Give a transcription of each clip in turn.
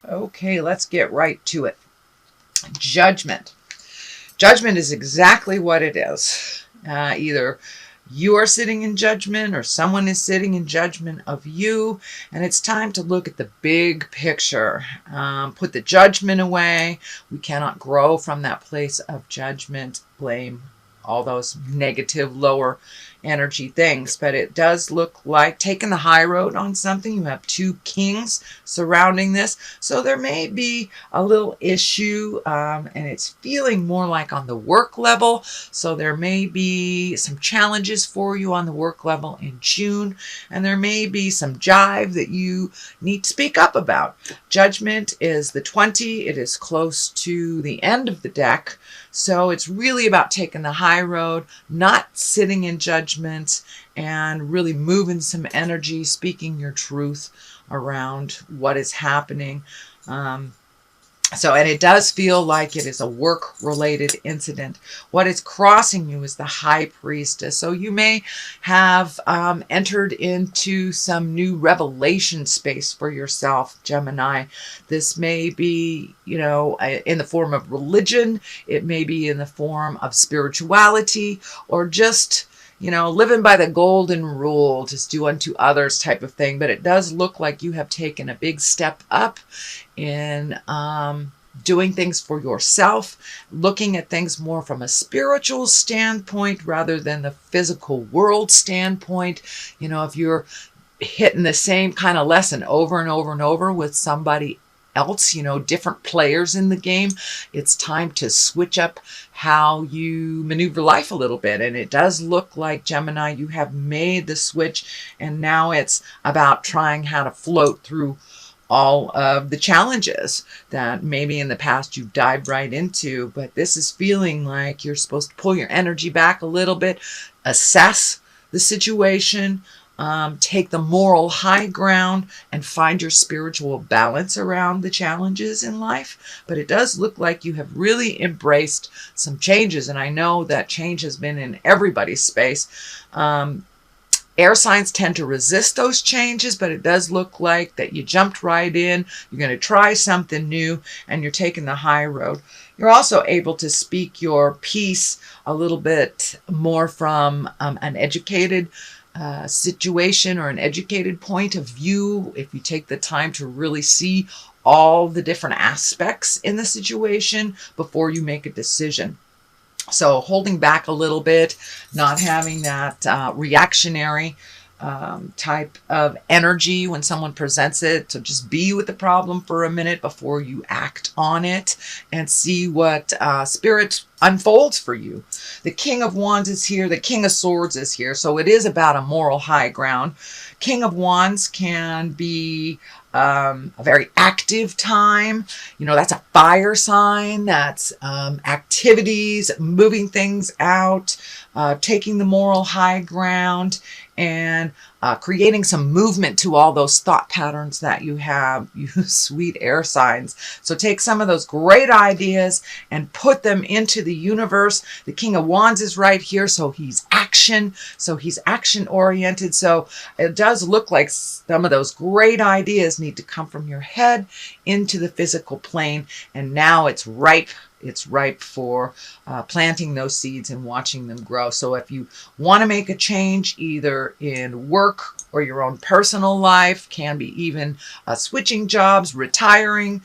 Okay, let's get right to it. Judgment. Judgment is exactly what it is. Either you are sitting in judgment or someone is sitting in judgment of you, and it's time to look at the big picture. Put the judgment away. We cannot grow from that place of judgment, blame, all those negative, lower energy things. But it does look like taking the high road on something. You have two kings surrounding this. So there may be a little issue, and it's feeling more like on the work level. So there may be some challenges for you on the work level in June, and there may be some jive that you need to speak up about. Judgment is the 20. It is close to the end of the deck. So it's really about taking the high road, not sitting in judgment, and really moving some energy, speaking your truth around what is happening. And it does feel like it is a work-related incident. What is crossing you is the High Priestess. So you may have entered into some new revelation space for yourself, Gemini. This may be, in the form of religion. It may be in the form of spirituality, or just living by the golden rule, just do unto others type of thing. But it does look like you have taken a big step up in doing things for yourself, looking at things more from a spiritual standpoint rather than the physical world standpoint. If you're hitting the same kind of lesson over and over and over with somebody else, different players in the game, it's time to switch up how you maneuver life a little bit. And it does look like, Gemini, you have made the switch, and now it's about trying how to float through all of the challenges that maybe in the past you've dived right into. But this is feeling like you're supposed to pull your energy back a little bit, assess the situation, take the moral high ground, and find your spiritual balance around the challenges in life. But it does look like you have really embraced some changes, and I know that change has been in everybody's space. Air signs tend to resist those changes, but it does look like that you jumped right in. You're going to try something new, and you're taking the high road. You're also able to speak your piece a little bit more from an educated situation or an educated point of view, if you take the time to really see all the different aspects in the situation before you make a decision. So holding back a little bit, not having that reactionary type of energy when someone presents it. So just be with the problem for a minute before you act on it, and see what spirit unfolds for you. The King of Wands is here. The King of Swords is here. So it is about a moral high ground. King of Wands can be a very active time. That's a fire sign. That's activities, moving things out, taking the moral high ground, and creating some movement to all those thought patterns that you have, you sweet air signs. So take some of those great ideas and put them into the universe. The King of Wands is right here, so he's action. So he's action oriented. So it does look like some of those great ideas need to come from your head into the physical plane, and now it's ripe. It's ripe for planting those seeds and watching them grow. So if you want to make a change, either in work or your own personal life, can be even switching jobs, retiring,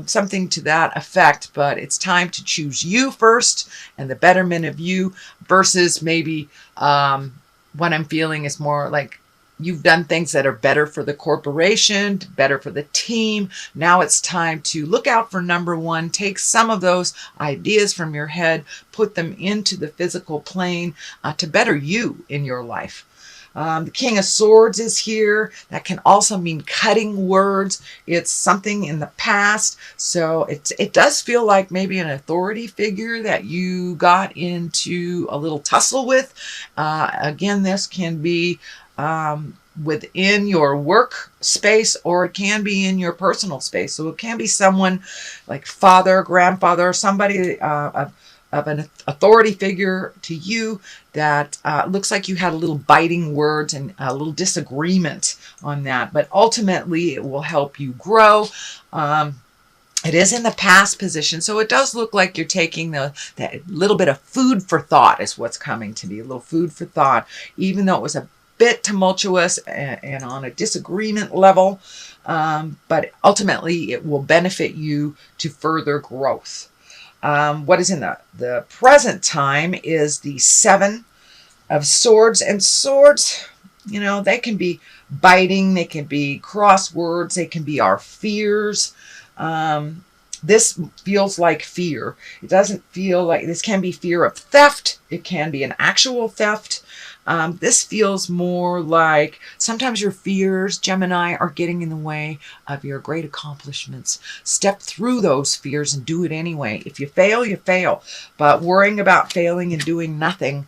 something to that effect. But it's time to choose you first and the betterment of you, versus maybe what I'm feeling is more like you've done things that are better for the corporation, better for the team. Now it's time to look out for number one. Take some of those ideas from your head, put them into the physical plane to better you in your life. The King of Swords is here. That can also mean cutting words. It's something in the past. So it does feel like maybe an authority figure that you got into a little tussle with. Again, this can be within your work space, or it can be in your personal space. So it can be someone like father, grandfather, somebody of an authority figure to you that looks like you had a little biting words and a little disagreement on that, but ultimately it will help you grow. It is in the past position, so it does look like you're taking that little bit of food for thought is what's coming to be, a little food for thought, even though it was a bit tumultuous and on a disagreement level, but ultimately it will benefit you to further growth. What is in the present time is the Seven of Swords, and swords, you know, they can be biting, they can be crosswords, they can be our fears. This feels like fear. It doesn't feel like, this can be fear of theft. It can be an actual theft. This feels more like sometimes your fears, Gemini, are getting in the way of your great accomplishments. Step through those fears and do it anyway. If you fail, you fail. But worrying about failing and doing nothing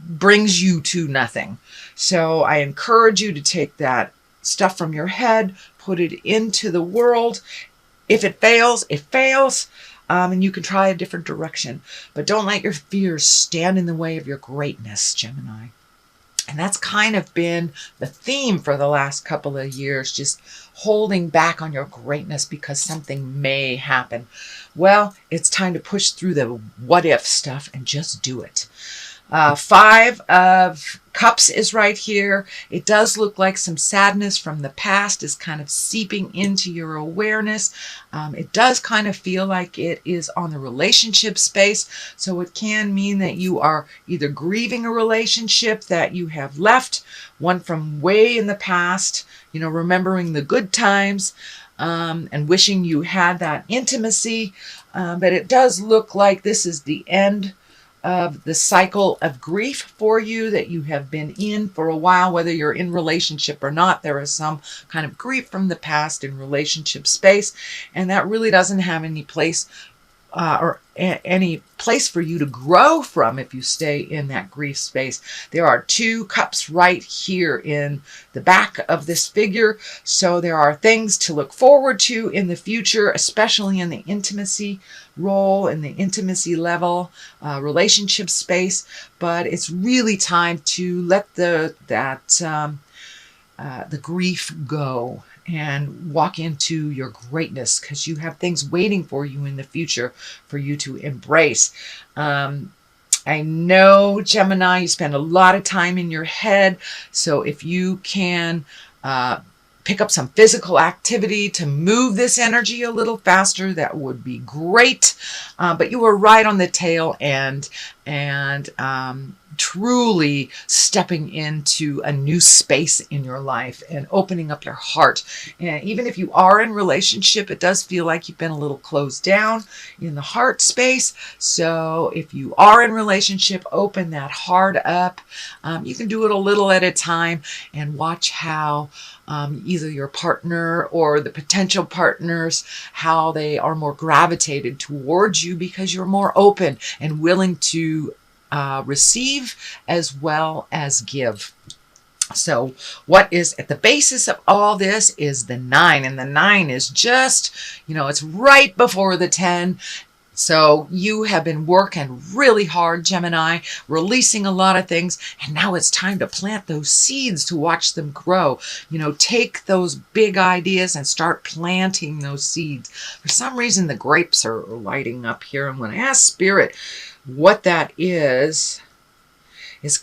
brings you to nothing. So I encourage you to take that stuff from your head, put it into the world. If it fails, it fails. And you can try a different direction. But don't let your fears stand in the way of your greatness, Gemini. And that's kind of been the theme for the last couple of years, just holding back on your greatness because something may happen. Well, it's time to push through the what if stuff and just do it. Five of Cups is right here. It does look like some sadness from the past is kind of seeping into your awareness. It does kind of feel like it is on the relationship space. So it can mean that you are either grieving a relationship that you have left, one from way in the past, you know, remembering the good times, and wishing you had that intimacy. But it does look like this is the end of the cycle of grief for you that you have been in for a while, whether you're in relationship or not. There is some kind of grief from the past in relationship space, and that really doesn't have any place any place for you to grow from if you stay in that grief space. There are two cups right here in the back of this figure, so there are things to look forward to in the future, especially in the intimacy role, in the intimacy level, relationship space. But it's really time to let the grief go and walk into your greatness, because you have things waiting for you in the future for you to embrace. I know, Gemini, you spend a lot of time in your head, so if you can pick up some physical activity to move this energy a little faster, that would be great. But you were right on the tail end, and truly stepping into a new space in your life and opening up your heart. And even if you are in relationship, it does feel like you've been a little closed down in the heart space. So if you are in relationship, open that heart up. You can do it a little at a time and watch how either your partner or the potential partners, how they are more gravitated towards you because you're more open and willing to receive as well as give. So what is at the basis of all this is the 9, and the 9 is just, it's right before the 10. So you have been working really hard, Gemini, releasing a lot of things, and now it's time to plant those seeds to watch them grow. Take those big ideas and start planting those seeds. For some reason, the grapes are lighting up here. I'm going to ask Spirit what that is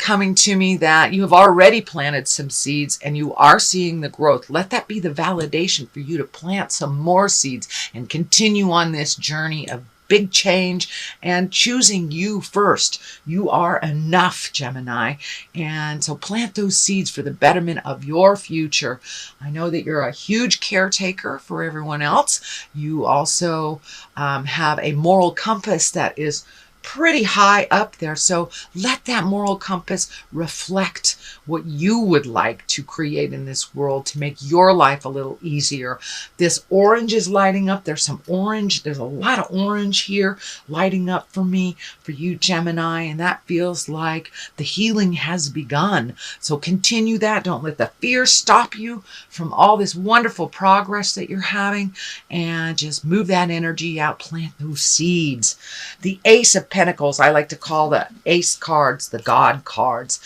coming to me, that you have already planted some seeds and you are seeing the growth. Let that be the validation for you to plant some more seeds and continue on this journey of big change and choosing you first. You are enough, Gemini. And so plant those seeds for the betterment of your future. I know that you're a huge caretaker for everyone else. You also have a moral compass that is pretty high up there. So let that moral compass reflect what you would like to create in this world to make your life a little easier. This orange is lighting up. There's some orange. There's a lot of orange here lighting up for me, for you, Gemini. And that feels like the healing has begun. So continue that. Don't let the fear stop you from all this wonderful progress that you're having. And just move that energy out. Plant those seeds. The Ace of Pentacles, I like to call the Ace cards the God cards.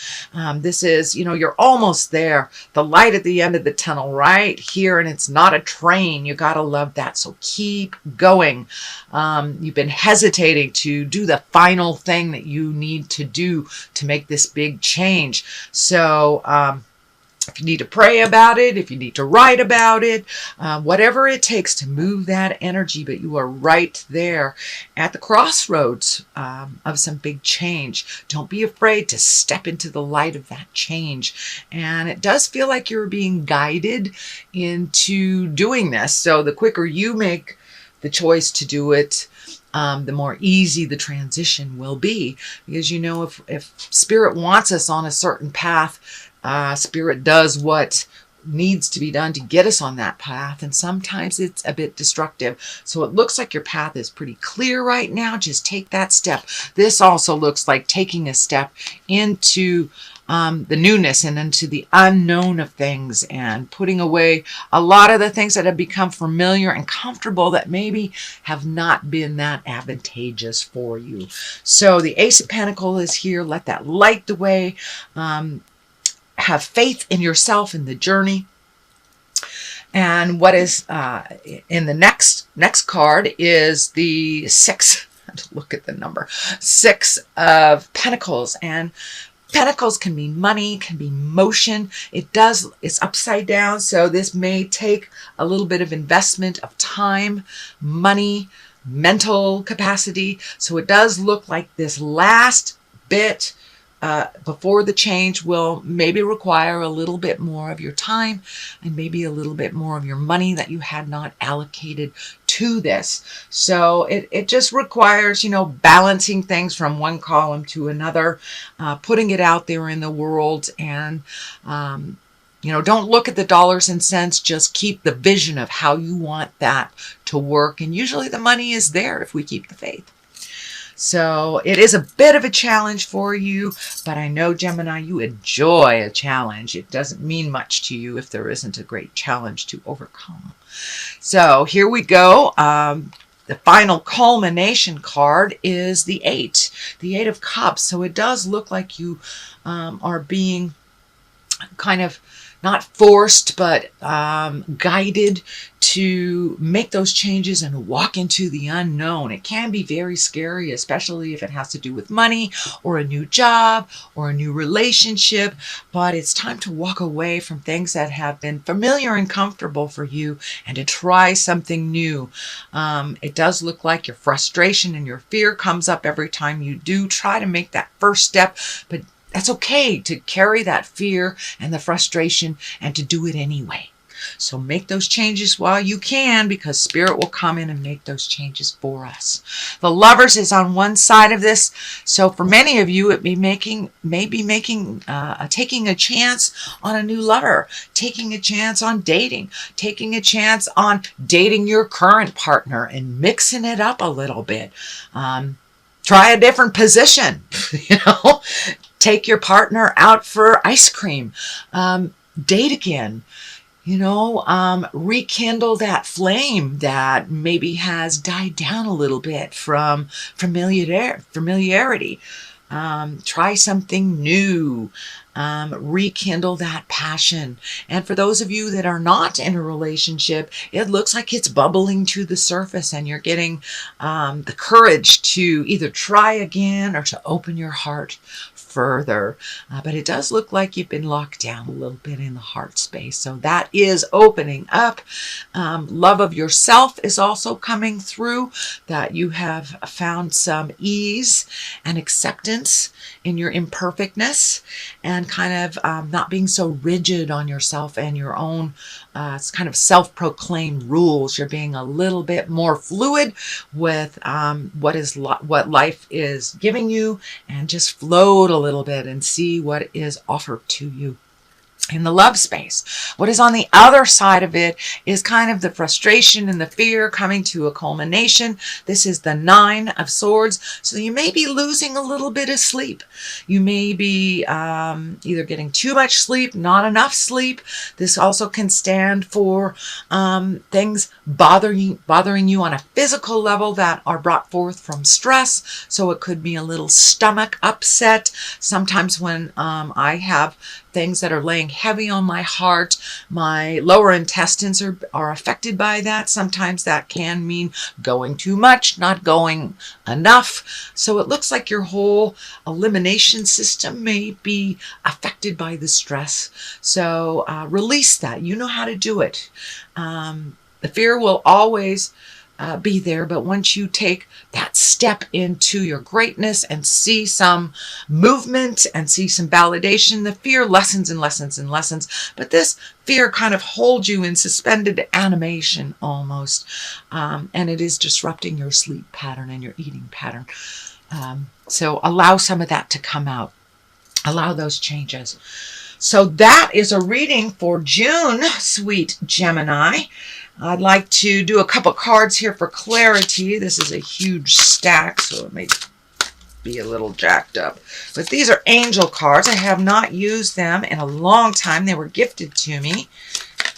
This is, you know, you're almost there. The light at the end of the tunnel right here, and it's not a train. You got to love that. So keep going. You've been hesitating to do the final thing that you need to do to make this big change. So, if you need to pray about it, if you need to write about it, whatever it takes to move that energy, but you are right there at the crossroads of some big change. Don't be afraid to step into the light of that change. And it does feel like you're being guided into doing this. So the quicker you make the choice to do it, the more easy the transition will be. Because, you know, if Spirit wants us on a certain path, Spirit does what needs to be done to get us on that path, and sometimes it's a bit destructive. So it looks like your path is pretty clear right now. Just take that step. This also looks like taking a step into the newness and into the unknown of things, and putting away a lot of the things that have become familiar and comfortable that maybe have not been that advantageous for you. So the Ace of Pentacles is here. Let that light the way. Have faith in yourself in the journey. And what is in the next card is the 6. Look at the number 6 of Pentacles. And Pentacles can be money, can be motion. It's upside down, so this may take a little bit of investment of time, money, mental capacity. So it does look like this last bit before the change will maybe require a little bit more of your time and maybe a little bit more of your money that you had not allocated to this. So it just requires, you know, balancing things from one column to another, putting it out there in the world, and you know, don't look at the dollars and cents, just keep the vision of how you want that to work. And usually the money is there if we keep the faith. So it is a bit of a challenge for you, but I know, Gemini, you enjoy a challenge. It doesn't mean much to you if there isn't a great challenge to overcome. So here we go. The final culmination card is the 8 of Cups. So it does look like you are being kind of not forced, but guided to make those changes and walk into the unknown. It can be very scary, especially if it has to do with money or a new job or a new relationship. But it's time to walk away from things that have been familiar and comfortable for you and to try something new. It does look like your frustration and your fear comes up every time you do try to make that first step, but that's okay to carry that fear and the frustration and to do it anyway. So make those changes while you can, because Spirit will come in and make those changes for us. The Lovers is on one side of this. So for many of you, it may be taking a chance on a new lover, taking a chance on dating, taking a chance on dating your current partner and mixing it up a little bit. Try a different position, you know. Take your partner out for ice cream. Date again. You know, rekindle that flame that maybe has died down a little bit from familiarity. Try something new. Rekindle that passion. And for those of you that are not in a relationship, it looks like it's bubbling to the surface and you're getting the courage to either try again or to open your heart further. But it does look like you've been locked down a little bit in the heart space. So that is opening up. Love of yourself is also coming through, that you have found some ease and acceptance in your imperfectness and kind of not being so rigid on yourself and your own kind of self-proclaimed rules. You're being a little bit more fluid with what life is giving you, and just float a little bit and see what is offered to you. in the love space. What is on the other side of it is kind of the frustration and the fear coming to a culmination. This is the 9 of Swords. So you may be losing a little bit of sleep. You may be either getting too much sleep, not enough sleep. This also can stand for things bothering you on a physical level that are brought forth from stress. So it could be a little stomach upset. Sometimes when I have things that are laying heavy on my heart, my lower intestines are affected by that. Sometimes that can mean going too much, not going enough. So it looks like your whole elimination system may be affected by the stress. So release that. You know how to do it. The fear will always be there, but once you take that step into your greatness and see some movement and see some validation, the fear lessens and lessens and lessens. But this fear kind of holds you in suspended animation almost, and it is disrupting your sleep pattern and your eating pattern. So allow some of that to come out. Allow those changes. So that is a reading for June, sweet Gemini. I'd like to do a couple cards here for clarity. This is a huge stack, so it may be a little jacked up. But these are angel cards. I have not used them in a long time. They were gifted to me.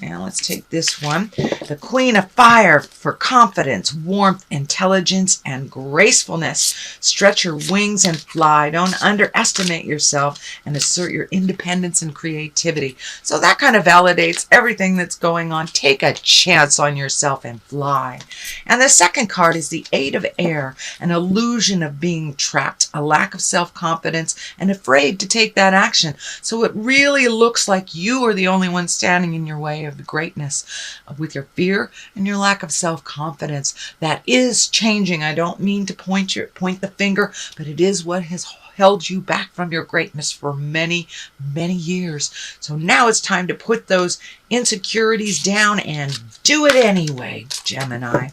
Now let's take this one. The Queen of Fire for confidence, warmth, intelligence, and gracefulness. Stretch your wings and fly. Don't underestimate yourself and assert your independence and creativity. So that kind of validates everything that's going on. Take a chance on yourself and fly. And the second card is the Eight of Air, an illusion of being trapped, a lack of self-confidence, and afraid to take that action. So it really looks like you are the only one standing in your way of the greatness with your fear and your lack of self-confidence. That is changing. I don't mean to point the finger, but it is what has held you back from your greatness for many, many years. So now it's time to put those insecurities down and do it anyway, Gemini.